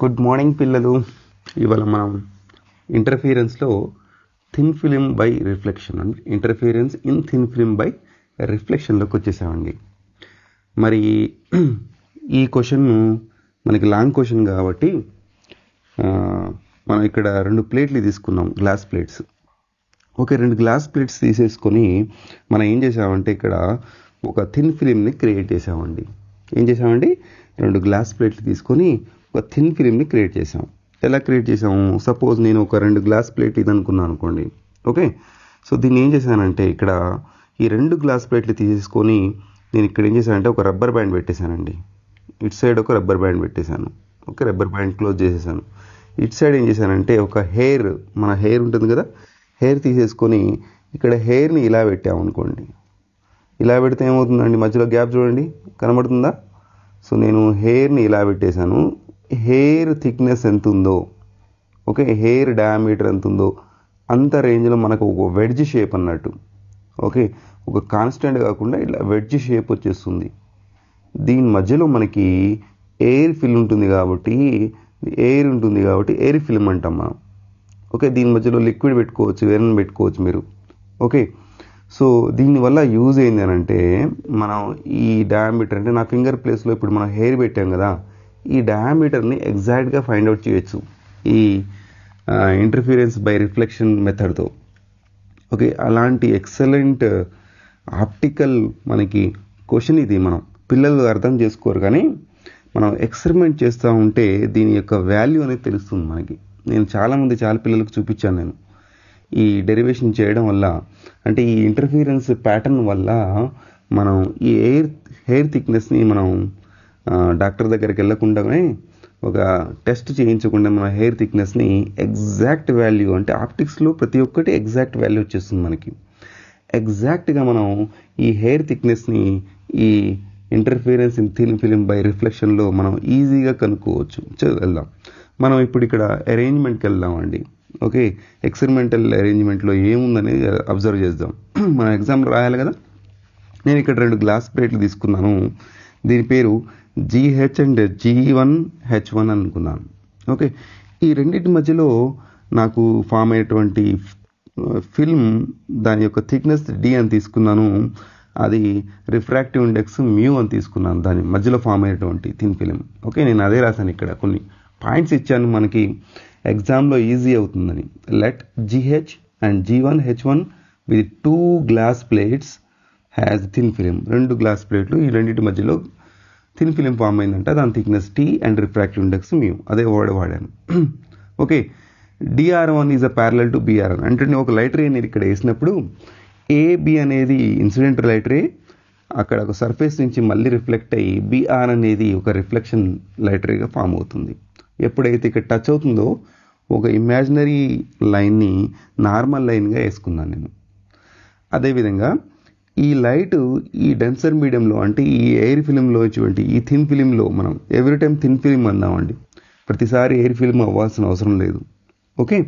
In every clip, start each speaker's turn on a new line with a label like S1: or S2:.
S1: Good morning పిల్లలు. ఇవాళ మనం ఇంటర్ఫియరెన్స్లో థిన్ ఫిలిం బై రిఫ్లెక్షన్ అండి, interference in thin film by రిఫ్లెక్షన్లోకి వచ్చేసామండి. మరి ఈ క్వశ్చన్ మనకి లాంగ్ క్వశ్చన్ కాబట్టి మనం ఇక్కడ 2 ప్లేట్లు తీసుకున్నాం, glass plates. Okay, 2 glass plates తీసేసుకొని మనం ఏం చేసామంటే ఇక్కడ ఒక థిన్ ఫిలింని క్రియేట్ చేసామండి. ఏం చేసామండి? 2 గ్లాస్ ప్లేట్లు తీసుకొని ఒక థిన్ ఫిలింని క్రియేట్ చేసాం. ఎలా క్రియేట్ చేసాము? సపోజ్ నేను ఒక 2 గ్లాస్ ప్లేట్ ఇది అనుకున్నాను అనుకోండి. ఓకే, సో దీన్ని ఏం చేశానంటే ఇక్కడ ఈ 2 గ్లాస్ ప్లేట్లు తీసేసుకొని నేను ఇక్కడ ఏం చేశానంటే ఒక రబ్బర్ బ్యాండ్ పెట్టేశానండి. ఇటు సైడ్ ఒక రబ్బర్ బ్యాండ్ పెట్టేశాను. ఓకే, రబ్బర్ బ్యాండ్ క్లోజ్ చేసేసాను. ఇటు సైడ్ ఏం చేశానంటే ఒక హెయిర్, మన హెయిర్ ఉంటుంది కదా, హెయిర్ తీసేసుకొని ఇక్కడ హెయిర్ని ఇలా పెట్టామనుకోండి. ఇలా పెడితే ఏమవుతుందండి? మధ్యలో గ్యాప్ చూడండి, కనబడుతుందా? సో నేను హెయిర్ని ఇలా పెట్టేశాను. హెయిర్ థిక్నెస్ ఎంత ఉందో, ఓకే, హెయిర్ డయామీటర్ ఎంత ఉందో అంత రేంజ్లో మనకు ఒక వెడ్జ్ షేప్ అన్నట్టు. ఓకే, ఒక కాన్స్టెంట్ కాకుండా ఇట్లా వెడ్జ్ షేప్ వచ్చేస్తుంది. దీని మధ్యలో మనకి ఎయిర్ ఫిల్ ఉంటుంది కాబట్టి ఎయిర్ ఫిల్మ్ అంటాం మనం. ఓకే, దీని మధ్యలో లిక్విడ్ పెట్టుకోవచ్చు, ఏమైనా పెట్టుకోవచ్చు మీరు. ఓకే, సో దీనివల్ల యూజ్ ఏంది అని అంటే మనం ఈ డయామీటర్ అంటే నా ఫింగర్ ప్లేస్లో ఇప్పుడు మనం హెయిర్ పెట్టాం కదా, ఈ డయామీటర్ని ఎగ్జాక్ట్గా ఫైండ్ అవుట్ చేయొచ్చు ఈ ఇంటర్ఫియరెన్స్ బై రిఫ్లెక్షన్ మెథడ్తో. ఓకే, అలాంటి ఎక్సలెంట్ ఆప్టికల్ మనకి క్వశ్చన్ ఇది. మనం పిల్లలు అర్థం చేసుకోరు కానీ మనం ఎక్స్పెరిమెంట్ చేస్తూ ఉంటే దీని యొక్క వాల్యూ అనేది తెలుస్తుంది మనకి. నేను చాలా పిల్లలకు చూపించాను నేను ఈ డెరివేషన్ చేయడం వల్ల. అంటే ఈ ఇంటర్ఫియరెన్స్ ప్యాటర్న్ వల్ల మనం ఈ హెయిర్ థిక్నెస్ని మనం డాక్టర్ దగ్గరికి వెళ్ళకుండానే ఒక టెస్ట్ చేయించకుండా మన హెయిర్ థిక్నెస్ని ఎగ్జాక్ట్ వాల్యూ, అంటే ఆప్టిక్స్లో ప్రతి ఒక్కటి ఎగ్జాక్ట్ వాల్యూ వచ్చేస్తుంది మనకి. ఎగ్జాక్ట్గా మనం ఈ హెయిర్ థిక్నెస్ని ఈ interference in thin film by రిఫ్లెక్షన్లో మనం ఈజీగా కనుక్కోవచ్చు. వెళ్దాం మనం ఇప్పుడు ఇక్కడ అరేంజ్మెంట్కి వెళ్దామండి. ఓకే, ఎక్స్పెరిమెంటల్ అరేంజ్మెంట్లో ఏముందనేది అబ్జర్వ్ చేద్దాం. మనం ఎగ్జామ్లో రాయాలి కదా. నేను ఇక్కడ 2 గ్లాస్ ప్లేట్లు తీసుకున్నాను. దీని పేరు GH అండ్ G1H1 అనుకున్నాను. ఓకే, ఈ రెండింటి మధ్యలో నాకు ఫామ్ అయ్యేటువంటి ఫిల్మ్ దాని యొక్క థిక్నెస్ D అని తీసుకున్నాను. అది రిఫ్రాక్టివ్ ఇండెక్స్ μ అని తీసుకున్నాను, దాని మధ్యలో ఫామ్ అయ్యేటువంటి థిన్ ఫిలిం. ఓకే, నేను అదే రాశాను. ఇక్కడ కొన్ని పాయింట్స్ ఇచ్చాను, మనకి ఎగ్జామ్లో ఈజీ అవుతుందని. Let GH and G1H1 with 2 glass plates has thin film. 2 glass ప్లేట్లు, ఈ రెండింటి మధ్యలో థిన్ ఫిలిం ఫామ్ అయిందంట. దాని thickness T and refractive index μ. అదే వర్డ్ వాడాను. Okay, DR1 is a parallel to BR1. అంటే నేను ఒక లైట్ రే నేను ఇక్కడ వేసినప్పుడు AB అనేది ఇన్సిడెంట్ లైట్ రే అక్కడ ఒక సర్ఫేస్ నుంచి మళ్ళీ రిఫ్లెక్ట్ అయ్యి BR అనేది ఒక రిఫ్లెక్షన్ లైట్ రేగా ఫామ్ అవుతుంది. ఎప్పుడైతే ఇక్కడ టచ్ అవుతుందో ఒక ఇమాజినరీ లైన్ని నార్మల్ లైన్గా వేసుకున్నాను నేను. అదేవిధంగా ఈ లైట్ ఈ డెన్సర్ మీడియంలో, అంటే ఈ ఎయిర్ ఫిలింలో వచ్చేటువంటి ఈ థిన్ ఫిలింలో, మనం ఎవ్రీ టైం థిన్ ఫిలిం అందామండి, ప్రతిసారి ఎయిర్ ఫిలిం అవ్వాల్సిన అవసరం లేదు. ఓకే,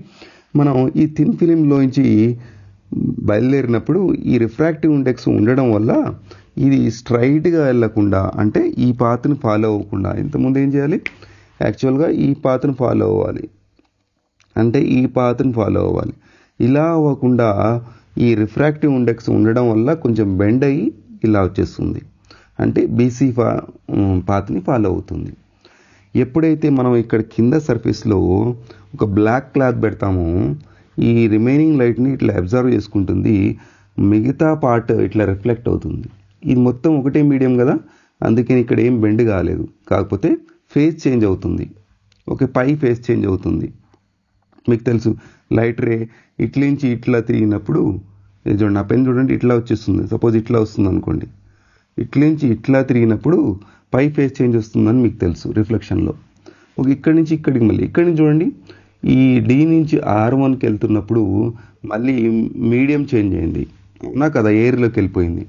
S1: మనం ఈ థిన్ ఫిలింలోంచి బయలుదేరినప్పుడు ఈ రిఫ్రాక్టివ్ ఇండెక్స్ ఉండడం వల్ల ఇది స్ట్రైట్గా వెళ్ళకుండా, అంటే ఈ పాత్ని ఫాలో అవ్వకుండా, ఇంతకుముందు ఏం చేయాలి? యాక్చువల్గా ఈ పాత్ని ఫాలో అవ్వాలి, అంటే ఈ పాత్ని ఫాలో అవ్వాలి. ఇలా అవ్వకుండా ఈ రిఫ్రాక్టివ్ ఇండెక్స్ ఉండడం వల్ల కొంచెం బెండ్ అయ్యి ఇలా వచ్చేస్తుంది, అంటే BC పాత్ని ఫాలో అవుతుంది. ఎప్పుడైతే మనం ఇక్కడ కింద సర్ఫేస్లో ఒక బ్లాక్ క్లాత్ పెడతామో ఈ రిమైనింగ్ లైట్ని ఇట్లా అబ్జర్వ్ చేసుకుంటుంది, మిగతా పార్ట్ ఇట్లా రిఫ్లెక్ట్ అవుతుంది. ఇది మొత్తం ఒకటే మీడియం కదా, అందుకని ఇక్కడ ఏం బెండ్ కాలేదు, కాకపోతే ఫేజ్ చేంజ్ అవుతుంది. ఓకే, పై ఫేజ్ చేంజ్ అవుతుంది. మీకు తెలుసు, లైట్ రే ఇట్లించి ఇట్లా తిరిగినప్పుడు చూడండి, నా పెన్ చూడండి, ఇట్లా వచ్చేస్తుంది. సపోజ్ ఇట్లా వస్తుంది అనుకోండి, ఇట్లించి ఇట్లా తిరిగినప్పుడు పై ఫేజ్ చేంజ్ వస్తుందని మీకు తెలుసు రిఫ్లెక్షన్లో. ఓకే, ఇక్కడి నుంచి ఇక్కడికి, మళ్ళీ ఇక్కడి నుంచి చూడండి, ఈ D నుంచి R1కి వెళ్తున్నప్పుడు మళ్ళీ మీడియం చేంజ్ అయింది, అవునా కదా, ఎయిర్లోకి వెళ్ళిపోయింది.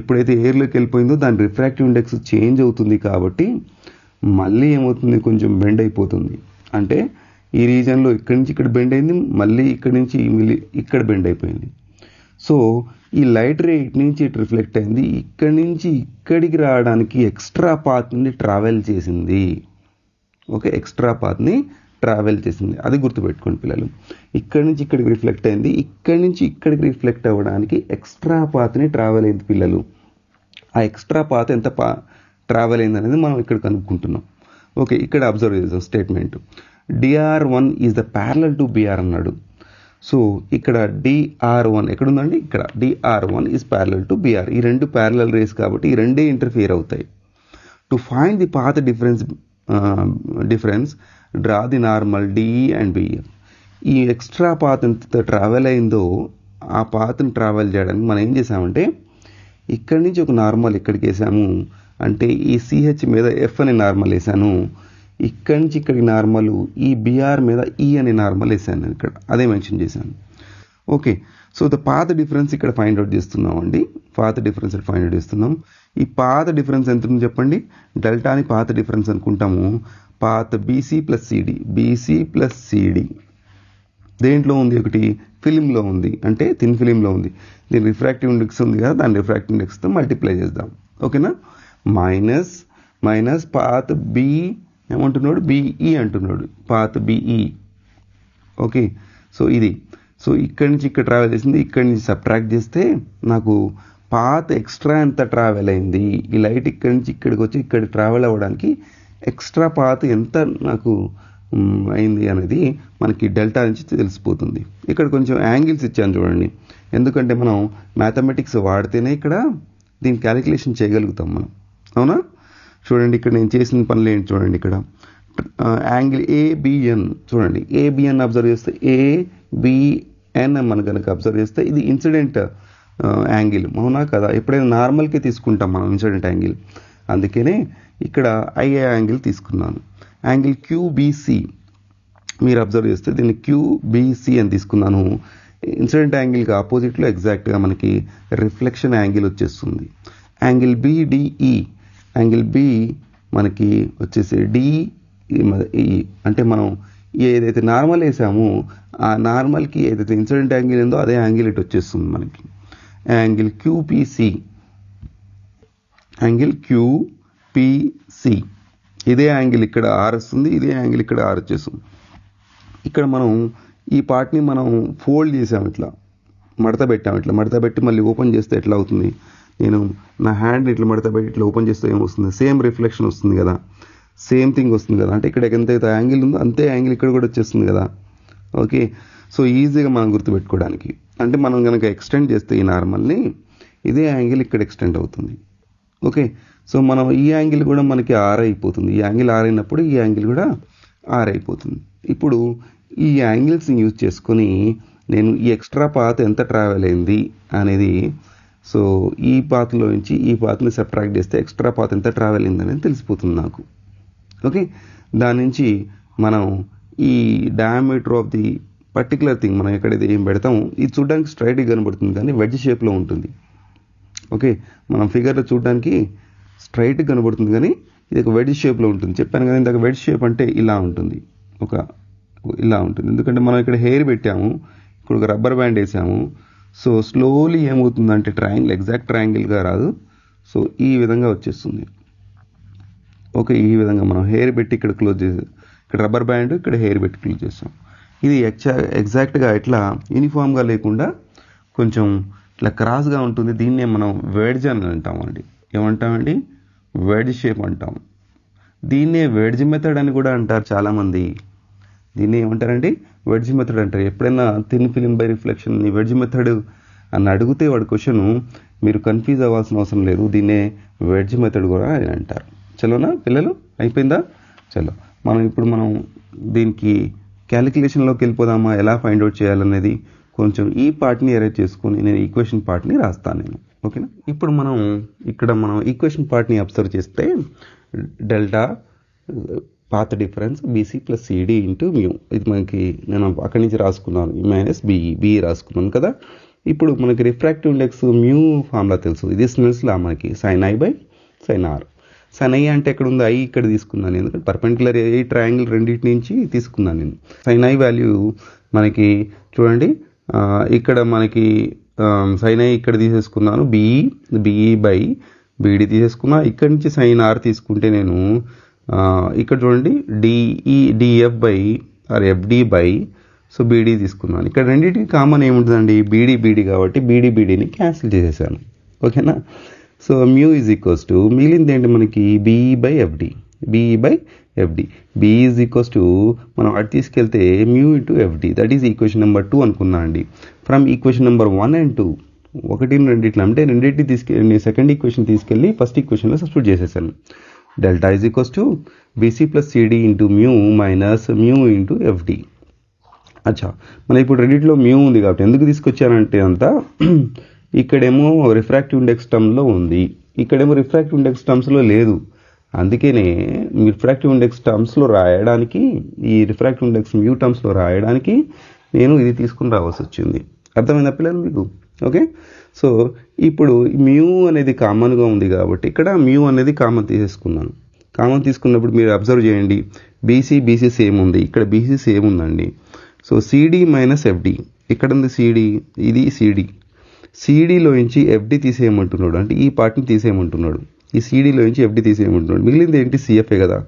S1: ఎప్పుడైతే ఎయిర్లోకి వెళ్ళిపోయిందో దాని రిఫ్రాక్టివ్ ఇండెక్స్ చేంజ్ అవుతుంది కాబట్టి మళ్ళీ ఏమవుతుంది, కొంచెం బెండ్ అయిపోతుంది. అంటే ఈ రీజన్లో ఇక్కడి నుంచి ఇక్కడ బెండ్ అయింది, మళ్ళీ ఇక్కడి నుంచి ఇక్కడ బెండ్ అయిపోయింది. సో ఈ లైట్ రే ఇటు నుంచి ఇటు రిఫ్లెక్ట్ అయింది, ఇక్కడి నుంచి ఇక్కడికి రావడానికి ఎక్స్ట్రా పాత్ నుండి ట్రావెల్ చేసింది. ఓకే, ఎక్స్ట్రా పాత్ని ట్రావెల్ చేసింది. అది గుర్తుపెట్టుకోండి పిల్లలు. ఇక్కడి నుంచి ఇక్కడికి రిఫ్లెక్ట్ అయింది, ఇక్కడి నుంచి ఇక్కడికి రిఫ్లెక్ట్ అవ్వడానికి ఎక్స్ట్రా పాత్ని ట్రావెల్ అయింది పిల్లలు. ఆ ఎక్స్ట్రా పాత్ ఎంత ట్రావెల్ అయింది అనేది మనం ఇక్కడ కనుక్కుంటున్నాం. ఓకే, ఇక్కడ అబ్జర్వ్ చేద్దాం statement. DR1 is the parallel to BR అన్నాడు. సో ఇక్కడ DR1 ఎక్కడుందండి? ఇక్కడ DR1 is parallel to BR. ఈ రెండు ప్యారలల్ రేస్ కాబట్టి ఈ రెండే ఇంటర్ఫియర్ అవుతాయి. To find the path difference draw the normal DE and BE. ఈ ఎక్స్ట్రా పాత్ ఎంత ట్రావెల్ అయిందో ఆ పాత్ని ట్రావెల్ చేయడానికి మనం ఏం చేసామంటే ఇక్కడి నుంచి ఒక నార్మల్ ఇక్కడికి వేసాము, అంటే ఈ CH మీద F అనే నార్మల్ వేసాను, ఇక్కడి నుంచి ఇక్కడికి నార్మల్ ఈ BR మీద E అనే నార్మల్ వేసాను, ఇక్కడ అదే మెన్షన్ చేశాను. Okay, so the path difference ఇక్కడ ఫైండ్ అవుట్ చేస్తున్నాం అండి. పాత్ డిఫరెన్స్ ఫైండ్ అవుట్ చేస్తున్నాం. ఈ పాత్ డిఫరెన్స్ ఎంత ఉంది చెప్పండి? డెల్టాని పాత్ డిఫరెన్స్ అనుకుంటాము. పాత్ BC ప్లస్ CD దేంట్లో ఉంది? ఒకటి ఫిలింలో ఉంది, అంటే థిన్ ఫిలింలో ఉంది. దీని రిఫ్రాక్టివ్ ఇండెక్స్ ఉంది కదా, దాని రిఫ్రాక్టివ్ ఇండెక్స్తో మల్టిప్లై చేద్దాం. ఓకేనా? మైనస్ పాత్ B ఏమంటున్నాడు? BE అంటున్నాడు, పాత్ BE. ఓకే, సో ఇది. సో ఇక్కడి నుంచి ఇక్కడ ట్రావెల్ చేసింది, ఇక్కడి నుంచి సబ్ట్రాక్ట్ చేస్తే నాకు పాత్ ఎక్స్ట్రా ఎంత ట్రావెల్ అయింది, ఈ లైట్ ఇక్కడి నుంచి ఇక్కడికి వచ్చి ఇక్కడ ట్రావెల్ అవ్వడానికి ఎక్స్ట్రా పాత్ ఎంత నాకు అయింది అనేది మనకి డెల్టా నుంచి తెలిసిపోతుంది. ఇక్కడ కొంచెం యాంగిల్స్ ఇచ్చాను చూడండి, ఎందుకంటే మనం మ్యాథమెటిక్స్ వాడితేనే ఇక్కడ దీని క్యాలిక్యులేషన్ చేయగలుగుతాం మనం. అవునా? చూడండి ఇక్కడ నేను చేసిన పనులు ఏంటి చూడండి. ఇక్కడ యాంగిల్ ABN చూడండి, ABN అబ్జర్వ్ చేస్తే ABN మనం కనుక అబ్జర్వ్ చేస్తే ఇది ఇన్సిడెంట్ యాంగిల్, అవునా కదా? ఎప్పుడైనా నార్మల్కి తీసుకుంటాం మనం ఇన్సిడెంట్ యాంగిల్, అందుకనే ఇక్కడ IA యాంగిల్ తీసుకున్నాను. యాంగిల్ QBC మీరు అబ్జర్వ్ చేస్తే దీన్ని QBC అని తీసుకున్నాను. ఇన్సిడెంట్ యాంగిల్కి ఆపోజిట్లో ఎగ్జాక్ట్గా మనకి రిఫ్లెక్షన్ యాంగిల్ వచ్చేస్తుంది. యాంగిల్ BDE, యాంగిల్ B మనకి వచ్చేసి DE, అంటే మనం ఏదైతే నార్మల్ వేసామో ఆ నార్మల్కి ఏదైతే ఇన్సిడెంట్ యాంగిల్ ఉందో అదే యాంగిల్ ఇటు వచ్చేస్తుంది మనకి. యాంగిల్ QPC, యాంగిల్ QPC ఇదే యాంగిల్ ఇక్కడ R వస్తుంది, ఇదే యాంగిల్ ఇక్కడ R వచ్చేస్తుంది. ఇక్కడ మనం ఈ పార్ట్ని మనం ఫోల్డ్ చేసాము, ఇట్లా మడత పెట్టాము. ఇట్లా మడత పెట్టి మళ్ళీ ఓపెన్ చేస్తే ఎట్లా అవుతుంది? నేను నా హ్యాండ్ని ఇట్లా మడత పెట్టి ఇట్లా ఓపెన్ చేస్తే ఏమొస్తుంది? సేమ్ రిఫ్లెక్షన్ వస్తుంది కదా, సేమ్ థింగ్ వస్తుంది కదా. అంటే ఇక్కడ ఎంతైతే యాంగిల్ ఉందో అంతే యాంగిల్ ఇక్కడ కూడా వచ్చేస్తుంది కదా. ఓకే, సో ఈజీగా మనం గుర్తుపెట్టుకోవడానికి, అంటే మనం కనుక ఎక్స్టెండ్ చేస్తే ఈ నార్మల్ని ఇదే యాంగిల్ ఇక్కడ ఎక్స్టెండ్ అవుతుంది. ఓకే, సో మనం ఈ యాంగిల్ కూడా మనకి R అయిపోతుంది. ఈ యాంగిల్ R అయినప్పుడు ఈ యాంగిల్ కూడా R అయిపోతుంది. ఇప్పుడు ఈ యాంగిల్స్ని యూజ్ చేసుకొని నేను ఈ ఎక్స్ట్రా పాత్ ఎంత ట్రావెల్ అయింది అనేది, సో ఈ పాత్లో నుంచి ఈ పాత్ని సబ్ట్రాక్ట్ చేస్తే ఎక్స్ట్రా పాత్ ఎంత ట్రావెల్ అయింది అనేది తెలిసిపోతుంది నాకు. ఓకే, దాని నుంచి మనం ఈ diameter of the particular thing మనం ఎక్కడైతే ఏం పెడతామో ఇది చూడడానికి స్ట్రైట్గా కనబడుతుంది కానీ వెడ్జ్ షేప్లో ఉంటుంది. ఓకే, మనం ఫిగర్లో చూడడానికి స్ట్రైట్గా కనబడుతుంది కానీ ఇది ఒక వెడ్జ్ షేప్లో ఉంటుంది. చెప్పాను కదా ఇందాక వెడ్జ్ షేప్ అంటే ఇలా ఉంటుంది, ఇలా ఉంటుంది. ఎందుకంటే మనం ఇక్కడ హెయిర్ పెట్టాము, ఇక్కడ ఒక రబ్బర్ బ్యాండ్ వేసాము. సో స్లోలీ ఏమవుతుందంటే ట్రయాంగిల్ ఎగ్జాక్ట్ ట్రయాంగిల్గా రాదు, సో ఈ విధంగా వచ్చేస్తుంది. ఓకే, ఈ విధంగా మనం హెయిర్ పెట్టి ఇక్కడ క్లోజ్ చేసాం, ఇక్కడ రబ్బర్ బ్యాండ్ ఇక్కడ హెయిర్ పెట్టి క్లోజ్ చేసాం. ఇది ఎగ్జాక్ట్గా ఇట్లా యూనిఫామ్గా లేకుండా కొంచెం ఇట్లా క్రాస్గా ఉంటుంది. దీన్నే మనం వెడ్జ్ అని అంటామండి. ఏమంటామండి? వెడ్జ్ షేప్ అంటాం. దీన్నే వెడ్జ్ మెథడ్ అని కూడా అంటారు చాలామంది. దీన్ని ఏమంటారండి? వెడ్జ్ మెథడ్ అంటారు. ఎప్పుడైనా thin film by reflection wedge method అని అడిగితే వాడి క్వశ్చన్ మీరు కన్ఫ్యూజ్ అవ్వాల్సిన అవసరం లేదు, దీన్నే వెడ్జ్ మెథడ్ కూడా అని అంటారు. చలోనా పిల్లలు, అయిపోయిందా? చలో మనం దీనికి క్యాలిక్యులేషన్లోకి వెళ్ళిపోదామా, ఎలా ఫైండ్ అవుట్ చేయాలనేది కొంచెం ఈ పార్ట్ని అరేంజ్ చేసుకొని నేను ఈక్వేషన్ పార్ట్ని రాస్తాను నేను. ఓకేనా? ఇప్పుడు ఇక్కడ మనం ఈక్వేషన్ పార్ట్ని అబ్జర్వ్ చేస్తే delta path difference BC plus CD into mu, ఇది మనకి నేను అక్కడి నుంచి రాసుకున్నాను, మైనస్ BE రాసుకున్నాను కదా. ఇప్పుడు మనకి రిఫ్రాక్టివ్ ఇండెక్స్ మ్యూ ఫార్ములా తెలుసు, ఇది స్నెల్స్ లా మనకి sin I by sin R. sin I అంటే ఎక్కడ ఉంది? I ఇక్కడ తీసుకున్నాను, ఎందుకంటే పర్పెండిక్యులర్ ఏ ట్రయాంగిల్ రెండింటి నుంచి తీసుకున్నాను నేను. sin I వాల్యూ మనకి చూడండి, ఇక్కడ మనకి sin I ఇక్కడ తీసేసుకున్నాను, BE బై BD తీసేసుకున్నా. ఇక్కడి నుంచి sin R తీసుకుంటే నేను ఇక్కడ చూడండి DF by R FD by so BD తీసుకున్నాను. ఇక్కడ రెండింటికి కామన్ ఏముంటుందండి, బీడీ కాబట్టి బీడీని క్యాన్సిల్ చేసేసాను. ఓకేనా. So mu is equals to మిగిలింది ఏంటి మనకి BE by FD BE is equals to మనం అటు తీసుకెళ్తే mu into FD, that is equation number 2 అనుకున్నా అండి. ఫ్రమ్ ఈక్వేషన్ నెంబర్ 1 and 2 ఒకటిని రెండిట్లో అంటే రెండింటిని తీసుకెళ్ళి సెకండ్ ఈక్వేషన్ తీసుకెళ్ళి ఫస్ట్ ఈక్వేషన్లో సబ్స్టిట్యూట్ చేసేసాను. Delta is equals to BC plus CD into mu minus mu into FD. అచ్చా, మనం ఇప్పుడు రెండింటిలో మ్యూ ఉంది కాబట్టి ఎందుకు తీసుకొచ్చానంటే అంతా ఇక్కడేమో రిఫ్రాక్టివ్ ఇండెక్స్ టర్మ్లో ఉంది, ఇక్కడేమో రిఫ్రాక్టివ్ ఇండెక్స్ టర్మ్స్లో లేదు. అందుకనే రిఫ్రాక్టివ్ ఇండెక్స్ టర్మ్స్లో రాయడానికి, ఈ రిఫ్రాక్టివ్ ఇండెక్స్ మ్యూ టర్మ్స్లో రాయడానికి నేను ఇది తీసుకుని రావాల్సి వచ్చింది. అర్థమైందా పిల్లలు మీకు? ఓకే. సో ఇప్పుడు మ్యూ అనేది కామన్గా ఉంది కాబట్టి ఇక్కడ మ్యూ అనేది కామన్ తీసేసుకున్నాను. కామన్ తీసుకున్నప్పుడు మీరు అబ్జర్వ్ చేయండి, బీసీ సేమ్ ఉంది, ఇక్కడ బీసీ సేమ్ ఉందండి. సో సిడి మైనస్ ఎఫ్డి, ఇక్కడ ఉంది సిడి, ఇది సిడిలోంచి ఎఫ్డి తీసేయమంటున్నాడు, అంటే ఈ పార్ట్ని తీసేయమంటున్నాడు. ఈ సిడిలోంచి ఎఫ్డి తీసేయమంటున్నాడు. మిగిలింది ఏంటి, సిఎఫ్ఏ కదా,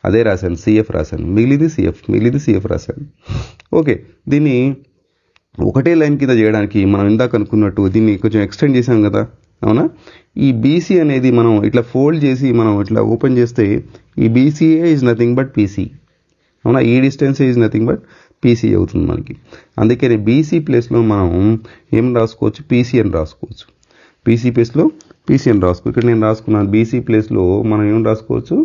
S1: అదే రాశాను, సిఎఫ్ రాశాను. మిగిలింది సిఎఫ్ రాశాను. ఓకే, దీన్ని ఒకటే లైన్ కింద చేయడానికి మనం ఇందాక అనుకున్నట్టు దీన్ని కొంచెం ఎక్స్టెండ్ చేసాం కదా, అవునా. ఈ బీసీ అనేది మనం ఇట్లా ఫోల్డ్ చేసి మనం ఇట్లా ఓపెన్ చేస్తే ఈ BCA is nothing but PC, అవునా. ఈ distance is nothing but PC అవుతుంది మనకి. అందుకని బీసీ ప్లేస్లో మనం ఏం రాసుకోవచ్చు, పీసీ అని రాసుకోవచ్చు. పీసీ ప్లేస్లో పీసీ అని రాసుకోవచ్చు. ఇక్కడ నేను రాసుకున్నాను బీసీ ప్లేస్లో మనం ఏం రాసుకోవచ్చు,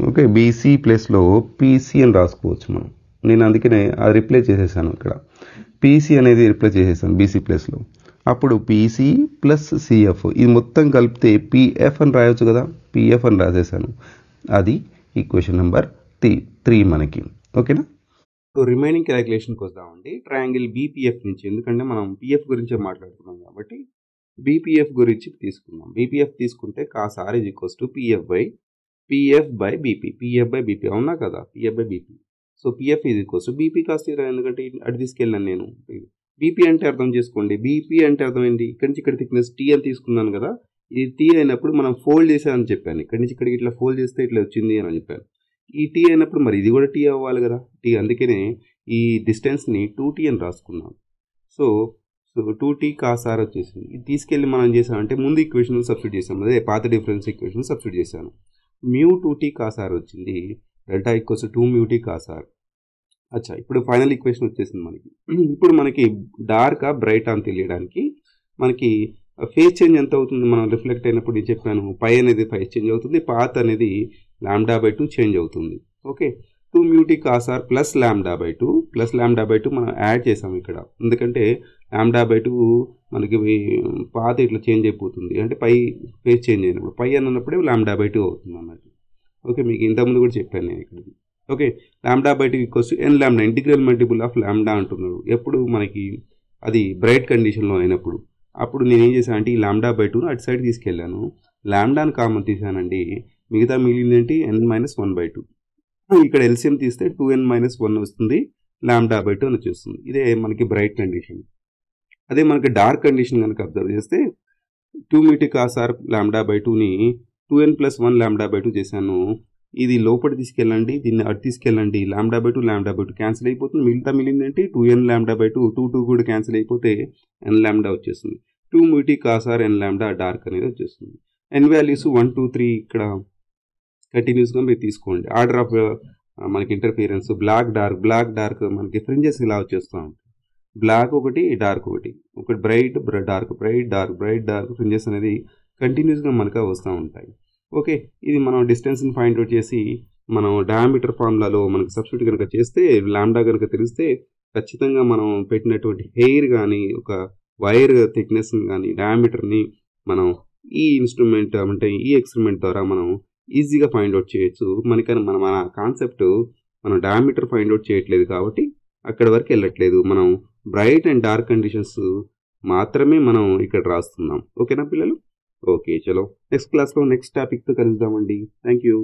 S1: ఓకే, బీసీ ప్లేస్లో పీసీ అని రాసుకోవచ్చు మనం. నేను అందుకనే అది రిప్లేస్ చేసేసాను, ఇక్కడ పీసీ అనేది రిప్లేస్ చేసేసాను బీసీ ప్లేస్లో. అప్పుడు పీసీ ప్లస్ సిఎఫ్ ఇది మొత్తం కలిపితే పిఎఫ్ అని రాయొచ్చు కదా, పిఎఫ్ అని రాసేసాను. అది ఈక్వేషన్ నెంబర్ 3 మనకి. ఓకేనా. సో రిమైనింగ్ క్యాలిక్యులేషన్కి వద్దామండి. ట్రయాంగిల్ బీపీఎఫ్ నుంచి, ఎందుకంటే మనం పిఎఫ్ గురించే మాట్లాడుతున్నాం కాబట్టి బీపీఎఫ్ గురించి తీసుకుందాం. బీపీఎఫ్ తీసుకుంటే cos R is equals to PF by BP, అవునా కదా, PF by BP. So PF is equals to BP cos theta, ఎందుకంటే అటు తీసుకెళ్ళాను నేను. బీపీ అంటే అర్థం చేసుకోండి, బీపీ అంటే అర్థం ఏంటి, ఇక్కడి నుంచి ఇక్కడ థిక్నెస్ టీ అని తీసుకున్నాను కదా, ఇది టీ అయినప్పుడు మనం ఫోల్డ్ చేసామని చెప్పాను. ఇక్కడి నుంచి ఇక్కడికి ఇట్లా ఫోల్డ్ చేస్తే ఇట్లా వచ్చింది అని చెప్పాను. ఈ టీ అయినప్పుడు మరి ఇది కూడా టీ అవ్వాలి కదా, టీ. అందుకనే ఈ డిస్టెన్స్ని 2t అని రాసుకున్నాం. సో 2t కాస్ ఆర్ వచ్చేసింది. ఇది తీసుకెళ్ళి మనం చేసామంటే ముందు ఈక్వేషన్ సబ్స్టిట్యూట్ చేసాం, అదే పాత డిఫరెన్స్ ఈక్వేషన్ సబ్స్టిట్యూట్ చేశాను. మ్యూ 2t కాస్ ఆర్ వచ్చింది, డెల్టా ఈక్వల్స్ 2 మ్యూటీ కాస్ ఆర్. అచ్చా, ఇప్పుడు ఫైనల్ ఈక్వేషన్ వచ్చేసింది మనకి. ఇప్పుడు మనకి డార్కా బ్రైట్ అని తెలియడానికి మనకి ఫేజ్ చేంజ్ ఎంత అవుతుంది, మనం రిఫ్లెక్ట్ అయినప్పుడు నేను చెప్పాను పై అనేది ఫేజ్ చేంజ్ అవుతుంది, పాత్ అనేది λ/2 చేంజ్ అవుతుంది. ఓకే, 2 మ్యూటీ కాస్ ఆర్ ప్లస్ λ/2 మనం యాడ్ చేసాం ఇక్కడ, ఎందుకంటే λ/2 మనకి పాత ఇట్లా చేంజ్ అయిపోతుంది, అంటే పై ఫేజ్ చేంజ్ అయినప్పుడు పై అన్నప్పుడే λ/2 అవుతుంది అన్నట్టు. ఓకే, మీకు ఇంతకుముందు కూడా చెప్పాను నేను ఇక్కడ. Okay, λ/2 equals to n lambda, integral multiple of lambda అంటున్నాడు. ఎప్పుడు మనకి అది బ్రైట్ కండిషన్లో అయినప్పుడు. అప్పుడు నేను ఏం చేశాను అంటే ఈ λ/2 అటు సైడ్ తీసుకెళ్ళాను, లాంబ్డాని కామన్ తీసానండి, మిగతా మిగిలిందేంటి n-1/2. ఇక్కడ ఎల్సిఎం తీస్తే 2n-1 వస్తుంది, λ/2 అని వచ్చేస్తుంది. ఇదే మనకి బ్రైట్ కండిషన్. అదే మనకి డార్క్ కండిషన్ కనుక అబ్జర్వ్ చేస్తే 2 మ్యూటీ కాస్ ఆర్ λ/2ని 2n+1 λ/2 చేశాను. ఇది లోపల తీసుకెళ్ళండి, దీన్ని అటు తీసుకెళ్ళండి, λ/2 క్యాన్సిల్ అయిపోతుంది, మిగిలిందేంటి 2n λ/2, 2 కూడా క్యాన్సిల్ అయిపోతే n λ వచ్చేస్తుంది. 2 మ్యూటీ కాస్ ఆర్ n λ డార్క్ అనేది వచ్చేస్తుంది. n వాల్యూస్ 1, 2, 3 ఇక్కడ కంటిన్యూస్గా మీరు తీసుకోండి. ఆర్డర్ ఆఫ్ మనకి ఇంటర్ఫియరెన్స్ బ్లాక్ డార్క్ మనకి ఫ్రింజెస్ ఇలా వచ్చేస్తూ ఉంటాయి. బ్లాక్ ఒకటి, డార్క్ ఒకటి బ్రైట్ డార్క్ ఫ్రింజెస్ అనేది కంటిన్యూస్గా మనకు వస్తూ ఉంటాయి. ఓకే, ఇది మనం డిస్టెన్స్ని ఫైండ్ అవుట్ చేసి మనం డయామీటర్ ఫార్ములాలో మనకు సబ్స్టిట్యూట్ కనుక చేస్తే లాంబ్డా కనుక తెలిస్తే ఖచ్చితంగా మనం పెట్టినటువంటి హెయిర్ కానీ ఒక వైర్ థిక్నెస్ని కానీ డయామీటర్ని మనం ఈ ఇన్స్ట్రుమెంట్ అంటే ఈ ఎక్స్పెరిమెంట్ ద్వారా మనం ఈజీగా ఫైండ్ అవుట్ చేయొచ్చు. మన కాన్సెప్ట్ మనం డయామీటర్ ఫైండ్ అవుట్ చేయట్లేదు కాబట్టి అక్కడ వరకు వెళ్ళట్లేదు, మనం బ్రైట్ అండ్ డార్క్ కండిషన్స్ మాత్రమే మనం ఇక్కడ రాస్తున్నాం. ఓకేనా పిల్లలు? ఓకే, చలో నెక్స్ట్ క్లాస్లో నెక్స్ట్ టాపిక్తో కలుద్దామండి. Thank you.